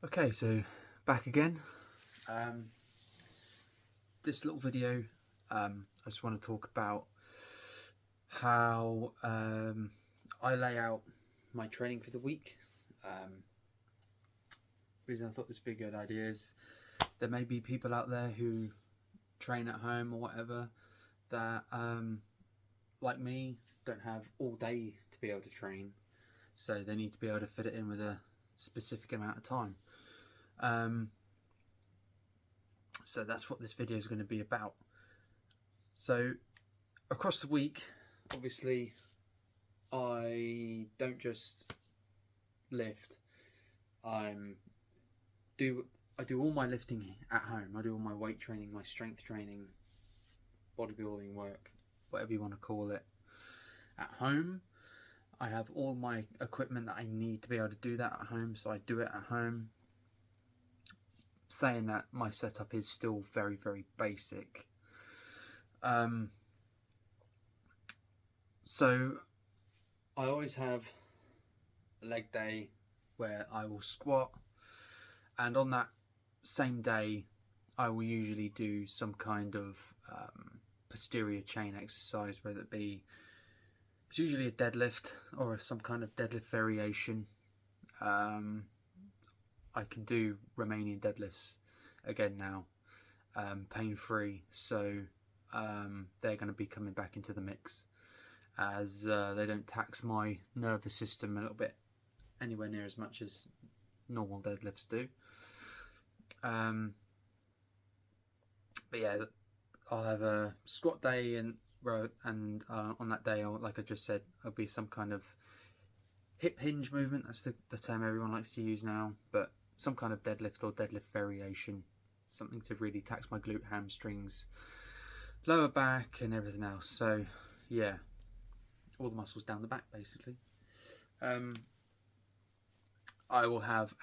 Okay, so back again. Um, this little video, I just want to talk about how I lay out my training for the week. Reason I thought this would be a good idea is there may be people out there who train at home or whatever that, like me, don't have all day to be able to train, so they need to be able to fit it in with a specific amount of time. So that's what this video is going to be about. So across the week, obviously, I don't just lift. I do all my lifting at home. I do all my weight training, my strength training, bodybuilding work, whatever you want to call it, at home. I have all my equipment that I need to be able to do that at home, so I do it at home. Saying that, my setup is still very, very basic. So I always have a leg day where I will squat, and on that same day I will usually do some kind of posterior chain exercise, whether it be, it's usually a deadlift or some kind of deadlift variation. I can do Romanian deadlifts again now, pain free, so they're going to be coming back into the mix, as they don't tax my nervous system a little bit anywhere near as much as normal deadlifts do. But yeah, I'll have a squat day and on that day, like I just said, there'll be some kind of hip hinge movement. That's the term everyone likes to use now, but some kind of deadlift or deadlift variation, something to really tax my glute, hamstrings, lower back and everything else. So yeah, all the muscles down the back basically. I will have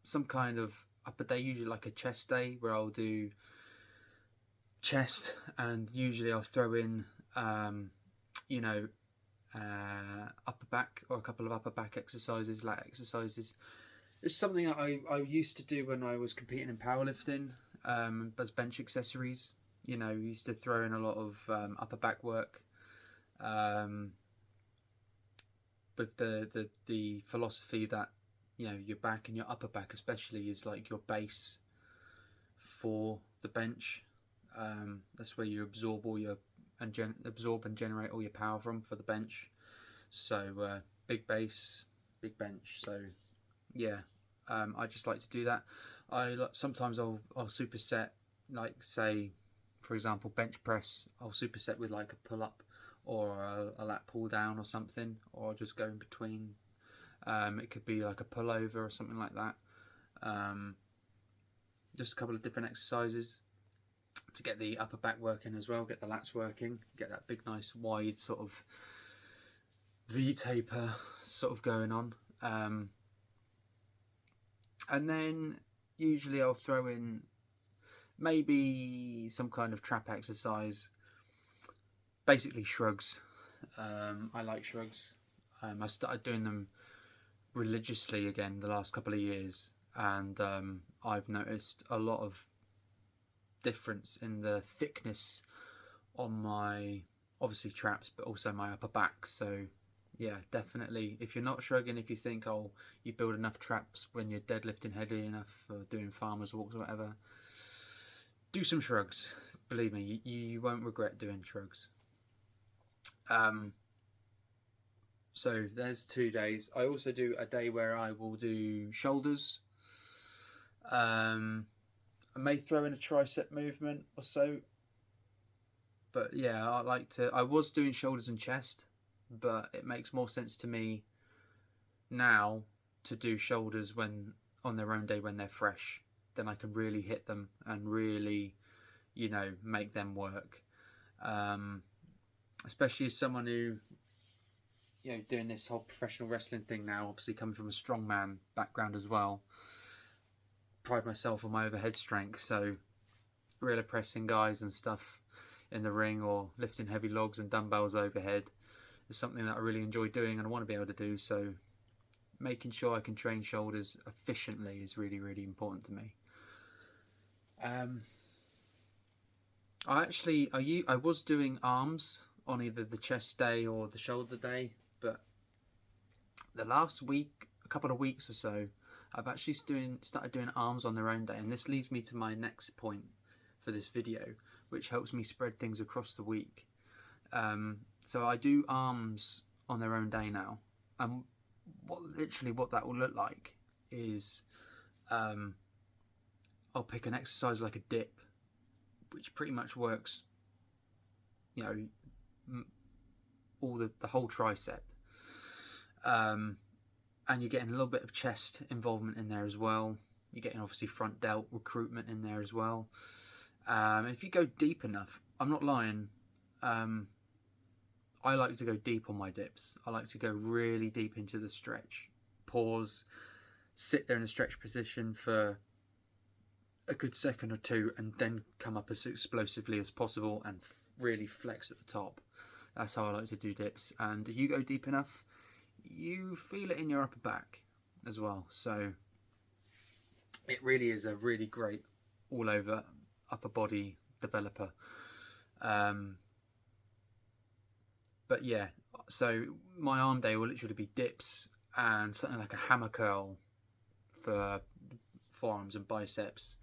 some kind of upper day, usually like a chest day, where I'll do chest, and usually I'll throw in upper back, or a couple of upper back exercises, lat exercises. It's something that I used to do when I was competing in powerlifting, as bench accessories. Used to throw in a lot of upper back work, with the philosophy that your back and your upper back especially is like your base for the bench. That's where you absorb and generate all your power from for the bench. So big base, big bench. So yeah, I just like to do that. Sometimes I'll superset, like, say for example, bench press. I'll superset with like a pull up or a lat pull down or something, or just go in between. It could be like a pullover or something like that. Just a couple of different exercises to get the upper back working as well, get the lats working, get that big nice wide sort of V taper sort of going on. And then usually I'll throw in maybe some kind of trap exercise, basically shrugs. I like shrugs. I started doing them religiously again the last couple of years, and I've noticed a lot of difference in the thickness on my, obviously, traps, but also my upper back. So yeah, definitely, if you're not shrugging, if you think, oh, you build enough traps when you're deadlifting heavy enough or doing farmers walks or whatever, do some shrugs. Believe me, you won't regret doing shrugs. So there's 2 days. I also do a day where I will do shoulders. I may throw in a tricep movement or so, but yeah, I was doing shoulders and chest, but it makes more sense to me now to do shoulders when on their own day, when they're fresh. Then I can really hit them and really, make them work. Especially as someone who, doing this whole professional wrestling thing now, obviously coming from a strongman background as well, pride myself on my overhead strength. So really pressing guys and stuff in the ring, or lifting heavy logs and dumbbells overhead, is something that I really enjoy doing and I want to be able to do. So making sure I can train shoulders efficiently is really, really important to me. I was doing arms on either the chest day or the shoulder day, but the last week, a couple of weeks or so, I've actually started doing arms on their own day, and this leads me to my next point for this video, which helps me spread things across the week. So I do arms on their own day now, and what that will look like is I'll pick an exercise like a dip, which pretty much works, all the whole tricep, and you're getting a little bit of chest involvement in there as well. You're getting obviously front delt recruitment in there as well. If you go deep enough, I'm not lying, I like to go deep on my dips. I like to go really deep into the stretch, pause, sit there in a stretch position for a good second or two, and then come up as explosively as possible and really flex at the top. That's how I like to do dips. And if you go deep enough, you feel it in your upper back as well. So it really is a really great all over upper body developer. But yeah, so my arm day will literally be dips and something like a hammer curl for forearms and biceps.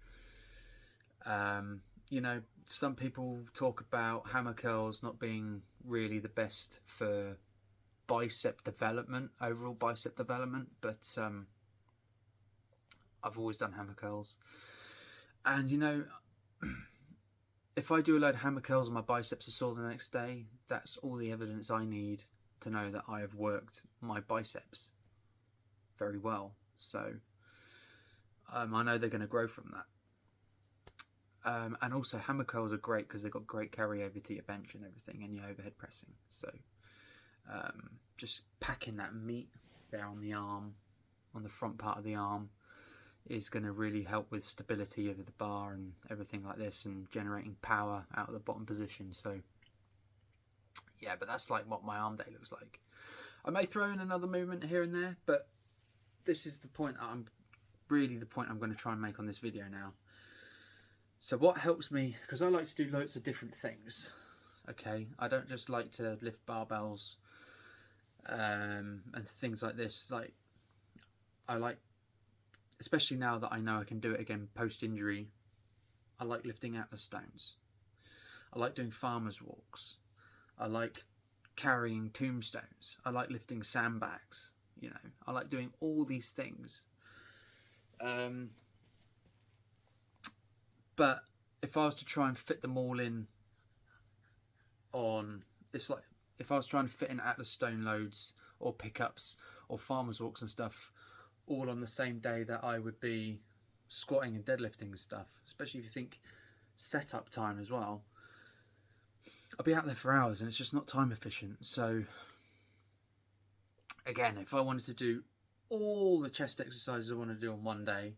Some people talk about hammer curls not being really the best for bicep development, overall bicep development, but I've always done hammer curls. And if I do a load of hammer curls and my biceps are sore the next day, that's all the evidence I need to know that I have worked my biceps very well. So I know they're going to grow from that. And also hammer curls are great because they've got great carryover to your bench and everything, and your overhead pressing. So just packing that meat there on the arm, on the front part of the arm, is going to really help with stability over the bar and everything like this, and generating power out of the bottom position. So yeah, but that's like what my arm day looks like. I may throw in another movement here and there, but this is the point that I'm going to try and make on this video now. So what helps me, because I like to do loads of different things, okay? I don't just like to lift barbells and things like this. Like, I like, especially now that I know I can do it again post-injury, I like lifting Atlas stones. I like doing farmer's walks. I like carrying tombstones. I like lifting sandbags. I like doing all these things. But if I was to try and fit them all in it's like if I was trying to fit in Atlas stone loads or pickups or farmer's walks and stuff all on the same day that I would be squatting and deadlifting and stuff, especially if you think setup time as well, I'll be out there for hours and it's just not time efficient. So again, if I wanted to do all the chest exercises I want to do on one day,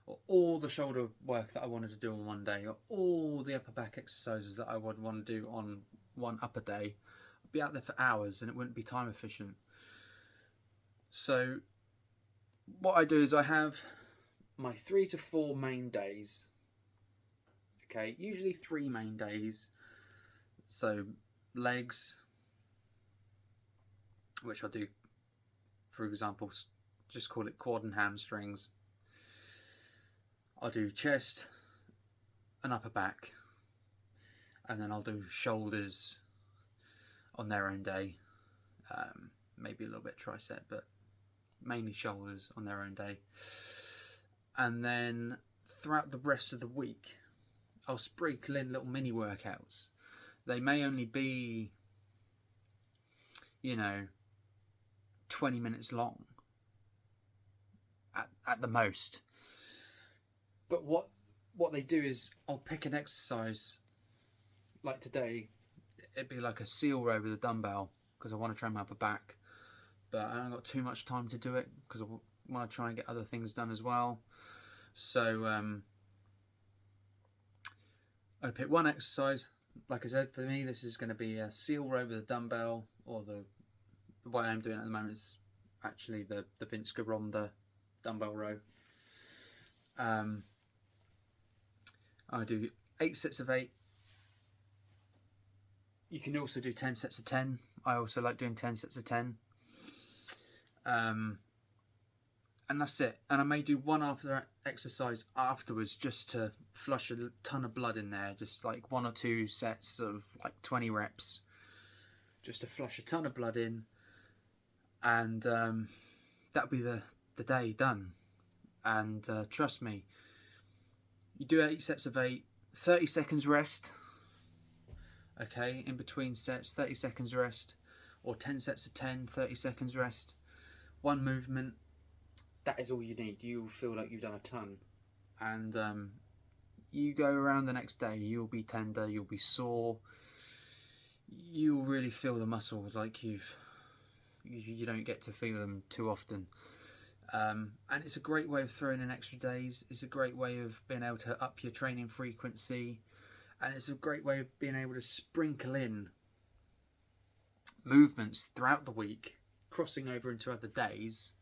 or all the shoulder work that I wanted to do on one day, or all the upper back exercises that I would want to do on one upper day, I'd be out there for hours and it wouldn't be time efficient. So what I do is I have my 3 to 4 main days. Okay, usually 3 main days. So legs, which I'll do, for example, just call it quad and hamstrings. I'll do chest and upper back, and then I'll do shoulders on their own day, maybe a little bit tricep, but mainly shoulders on their own day. And then throughout the rest of the week, I'll sprinkle in little mini workouts. They may only be 20 minutes long at the most. But what they do is I'll pick an exercise, like today, it'd be like a seal row with a dumbbell, because I want to train my upper back. But I haven't got too much time to do it, because I want to try and get other things done as well. So I pick one exercise. Like I said, for me, this is going to be a seal row with a dumbbell, or the way I'm doing it at the moment is actually, the Vince Gironda dumbbell row. I do 8 sets of 8. You can also do 10 sets of 10. I also like doing 10 sets of 10. And that's it. And I may do one after exercise afterwards just to flush a ton of blood in there. Just like 1 or 2 sets of like 20 reps. Just to flush a ton of blood in. And that'll be the day done. And trust me, you do 8 sets of 8, 30 seconds rest. Okay, in between sets, 30 seconds rest. Or 10 sets of 10, 30 seconds rest. 1 movement. That is all you need. You'll feel like you've done a ton. And you go around the next day, you'll be tender, you'll be sore. You'll really feel the muscles like you don't get to feel them too often. And it's a great way of throwing in extra days. It's a great way of being able to up your training frequency. And it's a great way of being able to sprinkle in movements throughout the week, crossing over into other days,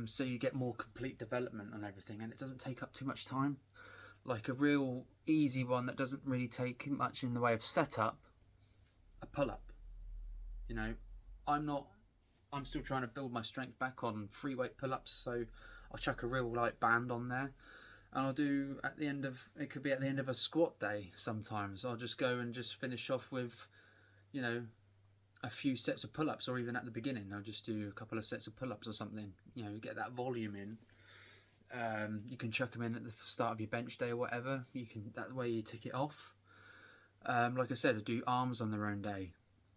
so you get more complete development on everything, and it doesn't take up too much time. Like a real easy one that doesn't really take much in the way of setup, a pull-up. You know, I'm still trying to build my strength back on free weight pull-ups, so I'll chuck a real light band on there. And I'll do it could be at the end of a squat day sometimes. I'll just go and just finish off with, you know, a few sets of pull-ups, or even at the beginning, I'll just do a couple of sets of pull-ups or something, you know, get that volume in. You can chuck them in at the start of your bench day or whatever. That way you tick it off. Like I said, I do arms on their own day.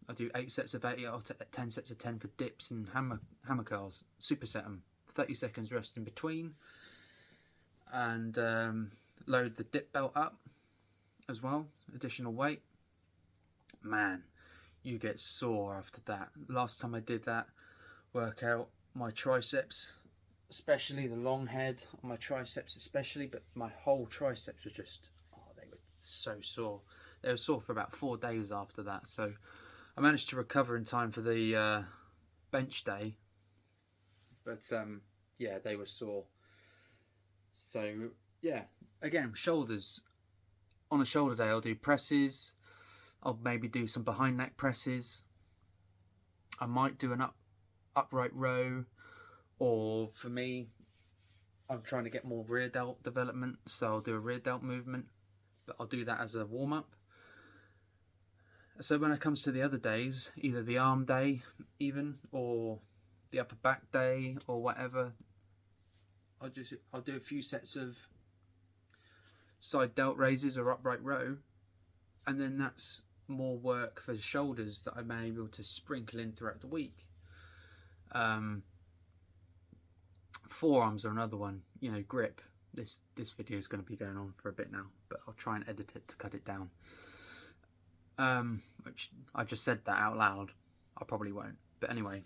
I do 8 sets of 8 or 10 sets of 10 for dips and hammer curls. Superset them. 30 seconds rest in between. And load the dip belt up as well, additional weight. Man, you get sore after that. Last time I did that workout, my triceps, especially the long head on my triceps especially, but my whole triceps were just, they were so sore. They were sore for about 4 days after that. So I managed to recover in time for the bench day, but yeah, they were sore. So yeah, again, shoulders. On a shoulder day, I'll do presses. I'll maybe do some behind neck presses. I might do an upright row, or for me, I'm trying to get more rear delt development, so I'll do a rear delt movement, but I'll do that as a warm up. So when it comes to the other days, either the arm day even, or the upper back day, or whatever, I'll do a few sets of side delt raises or upright row, and then that's more work for the shoulders that I may be able to sprinkle in throughout the week. Forearms are another one. You know, grip. This video is going to be going on for a bit now, but I'll try and edit it to cut it down. Which I just said that out loud. I probably won't, but anyway.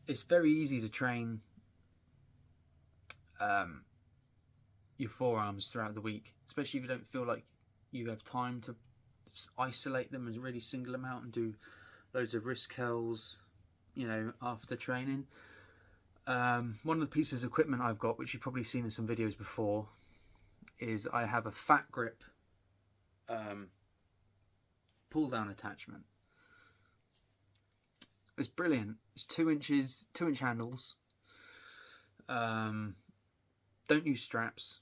It's very easy to train your forearms throughout the week, especially if you don't feel like you have time to isolate them and really single them out and do loads of wrist curls, you know, after training. One of the pieces of equipment I've got, which you've probably seen in some videos before, is I have a fat grip pull down attachment. It's brilliant. It's 2-inch handles. Don't use straps.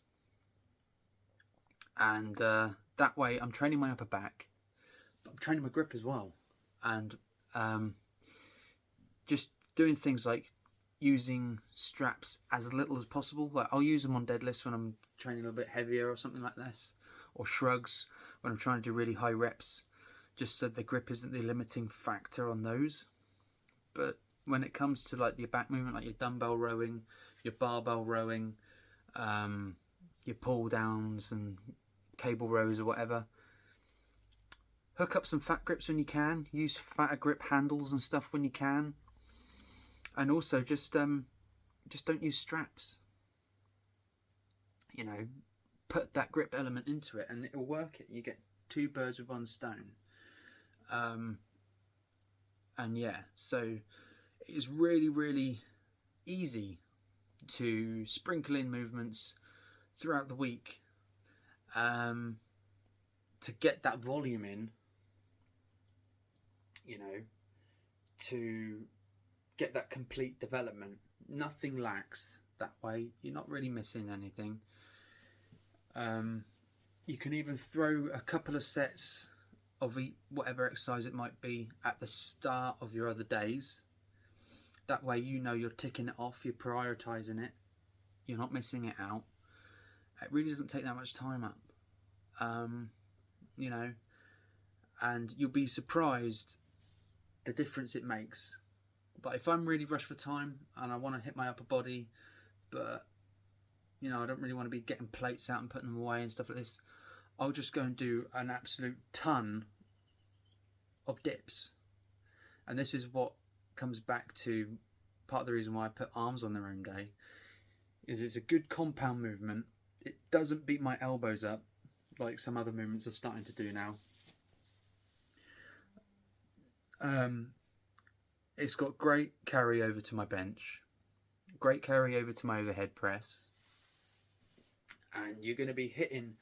And that way I'm training my upper back, but I'm training my grip as well. And just doing things like using straps as little as possible. Like I'll use them on deadlifts when I'm training a little bit heavier or something like this, or shrugs when I'm trying to do really high reps, just so the grip isn't the limiting factor on those. But when it comes to like your back movement, like your dumbbell rowing, your barbell rowing, your pull downs and cable rows or whatever, hook up some fat grips when you can. Use fatter grip handles and stuff when you can. And also just don't use straps. You know, put that grip element into it and it'll work it. You get 2 birds with 1 stone. And yeah, so it's really, really easy to sprinkle in movements throughout the week to get that volume in, to get that complete development. Nothing lacks that way. You're not really missing anything. You can even throw a couple of sets of whatever exercise it might be at the start of your other days. That way you're ticking it off, you're prioritising it, you're not missing it out. It really doesn't take that much time up. And you'll be surprised the difference it makes. But if I'm really rushed for time and I want to hit my upper body, but I don't really want to be getting plates out and putting them away and stuff like this, I'll just go and do an absolute ton of dips. And this is what comes back to part of the reason why I put arms on their own day, is it's a good compound movement. It doesn't beat my elbows up like some other movements are starting to do now. It's got great carryover to my bench, great carryover to my overhead press, and you're going to be hitting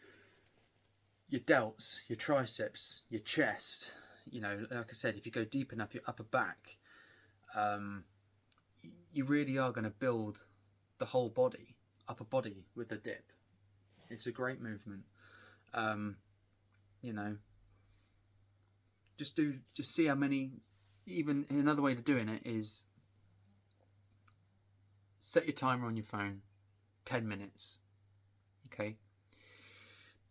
your delts, your triceps, your chest. Like I said, if you go deep enough, your upper back, you really are going to build the whole body, upper body with the dip. It's a great movement. Just see how many. Even another way of doing it is set your timer on your phone, 10 minutes. Okay.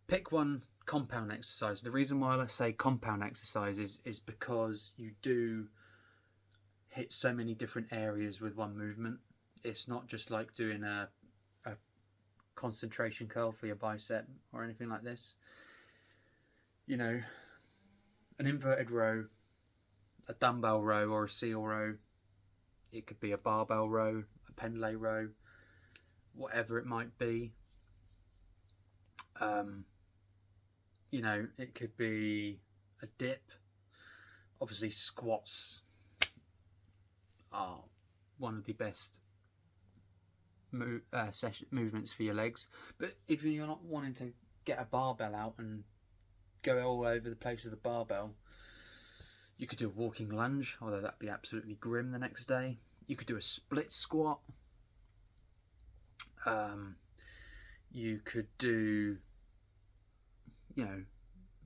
Pick one compound exercise. The reason why I say compound exercise is because you do hit so many different areas with one movement. It's not just like doing a concentration curl for your bicep or anything like this. An inverted row, a dumbbell row or a seal row. It could be a barbell row, a pendlay row, whatever it might be. It could be a dip. Obviously, squats are one of the best movements for your legs. But if you're not wanting to get a barbell out and go all over the place with the barbell, you could do a walking lunge, although that'd be absolutely grim the next day. You could do a split squat. You could do,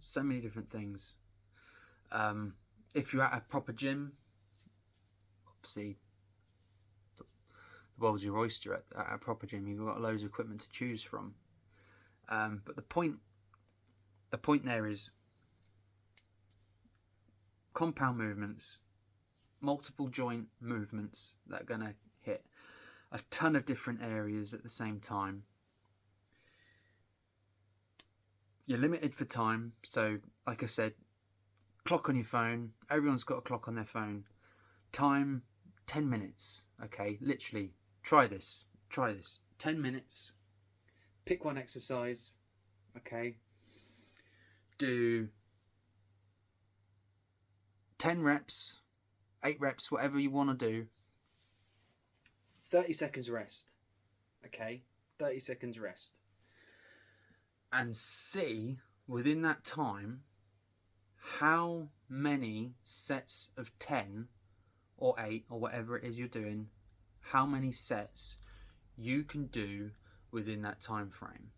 so many different things. If you're at a proper gym, obviously the world's your oyster at a proper gym. You've got loads of equipment to choose from. But the point there is compound movements, multiple joint movements that are going to hit a ton of different areas at the same time. You're limited for time, so like I said, clock on your phone. Everyone's got a clock on their phone. Time, 10 minutes. Okay, literally, try this. 10 minutes. Pick one exercise. Okay. Do 10 reps, 8 reps, whatever you want to do. 30 seconds rest. Okay, 30 seconds rest. And see within that time how many sets of 10 or 8 or whatever it is you're doing, how many sets you can do within that time frame.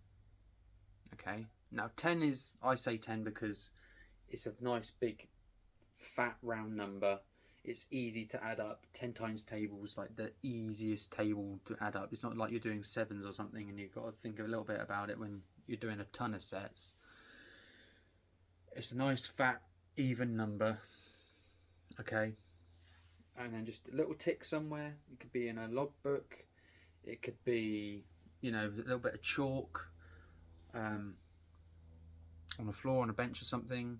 Okay, now 10 is, I say 10 because it's a nice big fat round number. It's easy to add up. 10 times tables, like the easiest table to add up. It's not like you're doing sevens or something and you've got to think a little bit about it when you're doing a ton of sets. It's a nice fat even number. Okay, and then just a little tick somewhere. It could be in a logbook. It could be, a little bit of chalk on the floor, on a bench or something.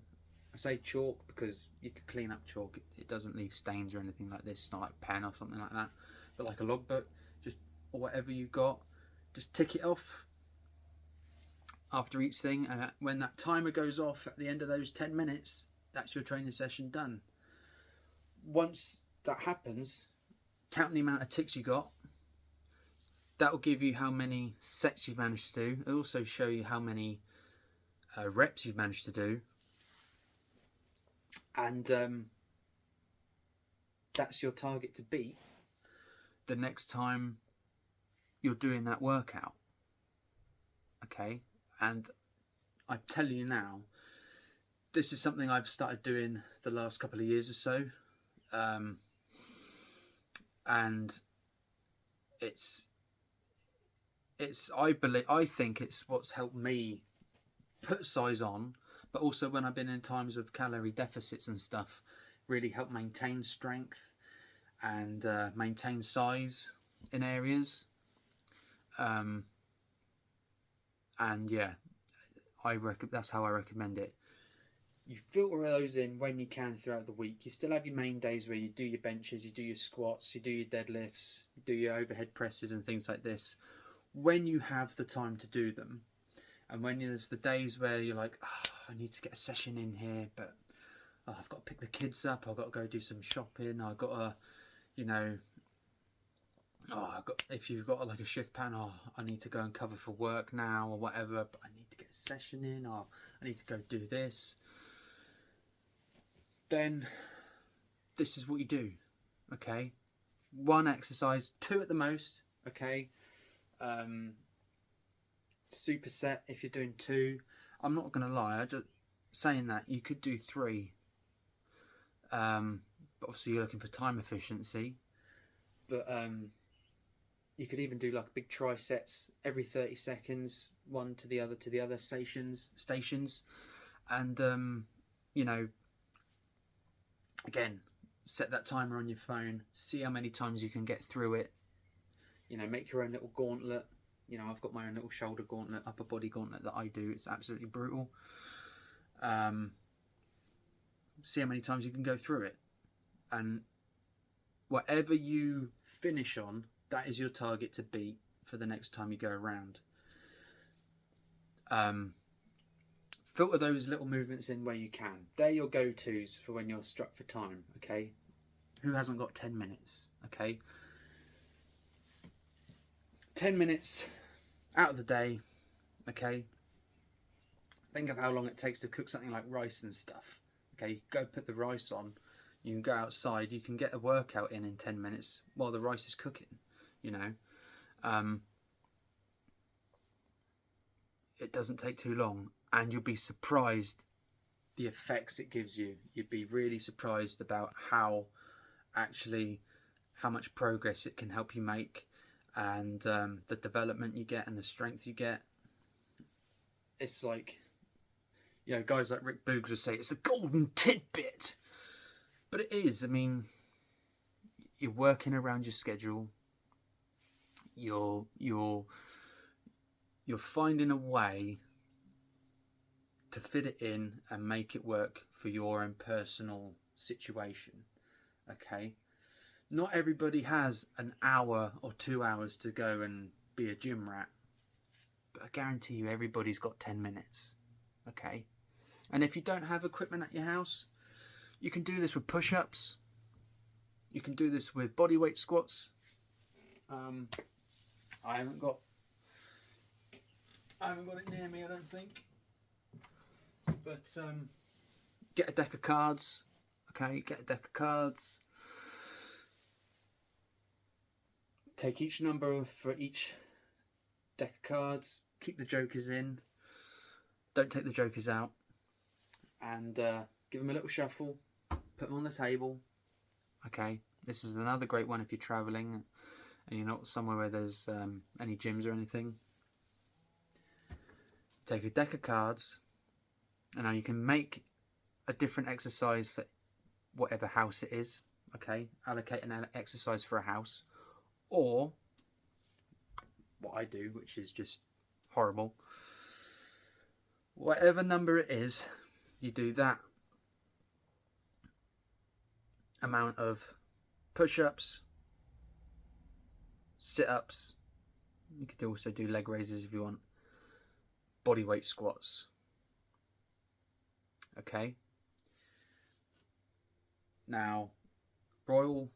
I say chalk because you can clean up chalk. It doesn't leave stains or anything like this. It's not like pen or something like that. But like a logbook, just or whatever you got, just tick it off after each thing. And when that timer goes off at the end of those 10 minutes, that's your training session done. once that happens, count the amount of ticks you got. That will give you how many sets you've managed to do. It'll also show you how many reps you've managed to do. And that's your target to beat the next time you're doing that workout. Okay? And I'm telling you now, this is something I've started doing the last couple of years or so. And I think it's what's helped me put size on, but also when I've been in times of calorie deficits and stuff, really help maintain strength and maintain size in areas. And yeah, that's how I recommend it. You filter those in when you can throughout the week. You still have your main days where you do your benches, you do your squats, you do your deadlifts, you do your overhead presses and things like this, when you have the time to do them. And when there's the days where you're like, I need to get a session in here, but I've got to pick the kids up, I've got to go do some shopping, I've got to, if you've got like a shift pattern, I need to go and cover for work now or whatever, but I need to get a session in, or I need to go do this. Then this is what you do, okay? 1 exercise, 2 at the most, okay? Superset if you're doing 2. I'm not going to lie, saying that, you could do 3. But obviously you're looking for time efficiency. But you could even do like big trisets every 30 seconds, one to the other stations. And, again, set that timer on your phone, see how many times you can get through it. Make your own little gauntlet. I've got my own little shoulder gauntlet, upper body gauntlet that I do. It's absolutely brutal. See how many times you can go through it. And whatever you finish on, that is your target to beat for the next time you go around. Filter those little movements in where you can. They're your go-tos for when you're struck for time, okay? Who hasn't got 10 minutes, okay? 10 minutes out of the day, okay? Think of how long it takes to cook something like rice and stuff. Okay, you go put the rice on, you can go outside, you can get a workout in 10 minutes while the rice is cooking, It doesn't take too long, and you'll be surprised the effects it gives you. You'd be really surprised about how much progress it can help you make, and the development you get and the strength you get. It's like, guys like Rick Boogs would say, it's a golden tidbit. But it is. I mean, you're working around your schedule. You're finding a way to fit it in and make it work for your own personal situation. Okay? Not everybody has an hour or 2 hours to go and be a gym rat. But I guarantee you everybody's got 10 minutes. Okay? And if you don't have equipment at your house, you can do this with push-ups. You can do this with bodyweight squats. I haven't got it near me, I don't think. But get a deck of cards. Okay, get a deck of cards. Take each number for each deck of cards. Keep the jokers in. Don't take the jokers out. And give them a little shuffle. Put them on the table. Okay, this is another great one if you're travelling and you're not somewhere where there's any gyms or anything. Take a deck of cards, and now you can make a different exercise for whatever house it is. Okay, allocate an exercise for a house, or what I do, which is just horrible. Whatever number it is, you do that amount of push-ups, sit-ups. You could also do leg raises if you want. Bodyweight squats. Okay. Now, royal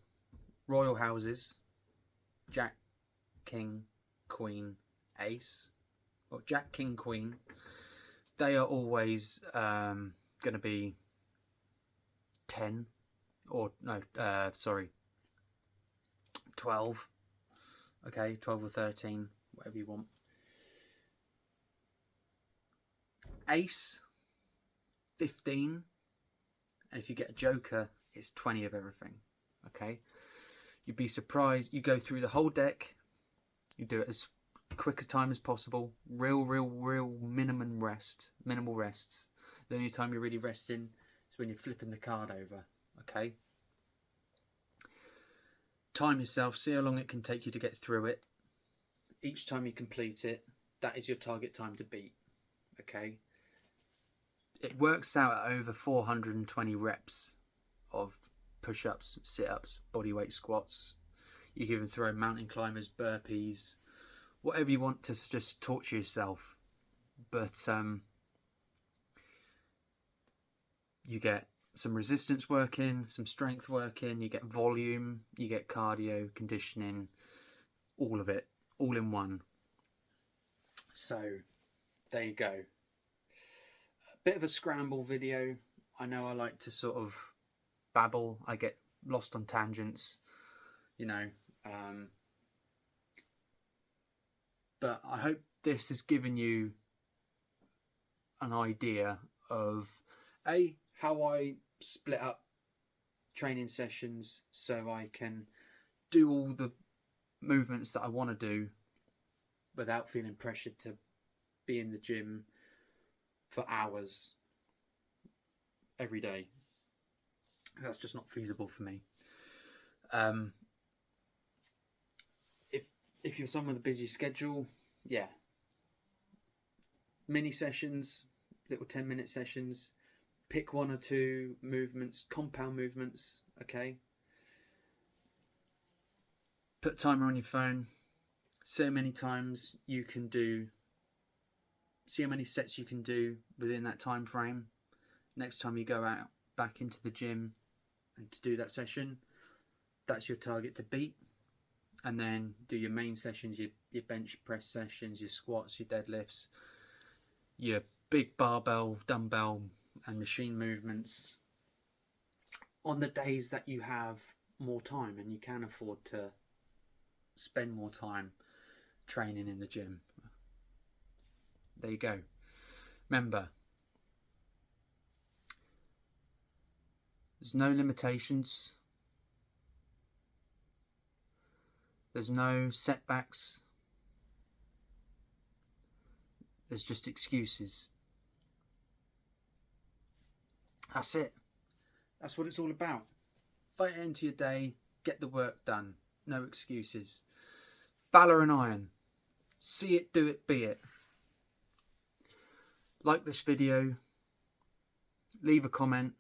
houses, Jack, King, Queen, Ace, or Jack, King, Queen, they are always going to be 10, or no, sorry, 12. Okay, 12 or 13, whatever you want. Ace, 15, and if you get a joker, it's 20 of everything. Okay, you'd be surprised. You go through the whole deck, you do it as quick a time as possible. Real minimal rests. The only time you're really resting is when you're flipping the card over. Okay, time yourself, see how long it can take you to get through it. Each time you complete it, that is your target time to beat. Okay, it works out at over 420 reps of push-ups, sit-ups, bodyweight squats. You can even throw mountain climbers, burpees, whatever you want to just torture yourself. But you get some resistance working, some strength working, you get volume, you get cardio, conditioning, all of it, all in one. So there you go. A bit of a scramble video. I know I like to sort of babble. I get lost on tangents, you know. But I hope this has given you an idea of how I split up training sessions so I can do all the movements that I want to do without feeling pressured to be in the gym for hours every day. That's just not feasible for me. If you're someone with a busy schedule, yeah, mini sessions, little 10-minute sessions. Pick 1 or 2 movements, compound movements, okay? Put a timer on your phone. See how many times you can do. See how many sets you can do within that time frame. Next time you go out back into the gym and to do that session, that's your target to beat. And then do your main sessions, your bench press sessions, your squats, your deadlifts, your big barbell, dumbbell, and machine movements on the days that you have more time and you can afford to spend more time training in the gym. There you go. Remember, there's no limitations. There's no setbacks. There's just excuses. That's it. That's what it's all about. Fight it into your day. Get the work done. No excuses. Valor and iron. See it, do it, be it. Like this video. Leave a comment.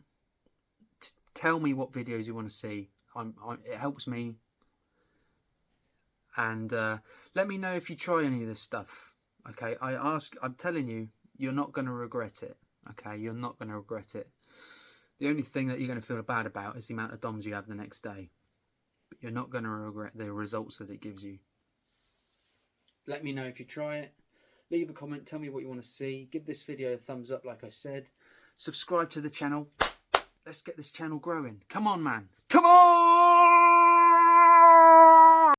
Tell me what videos you want to see. It helps me. And let me know if you try any of this stuff. Okay, I'm telling you, you're not going to regret it. Okay, you're not going to regret it. The only thing that you're going to feel bad about is the amount of DOMs you have the next day. But you're not going to regret the results that it gives you. Let me know if you try it. Leave a comment, tell me what you want to see. Give this video a thumbs up like I said. Subscribe to the channel. Let's get this channel growing. Come on, man. Come on!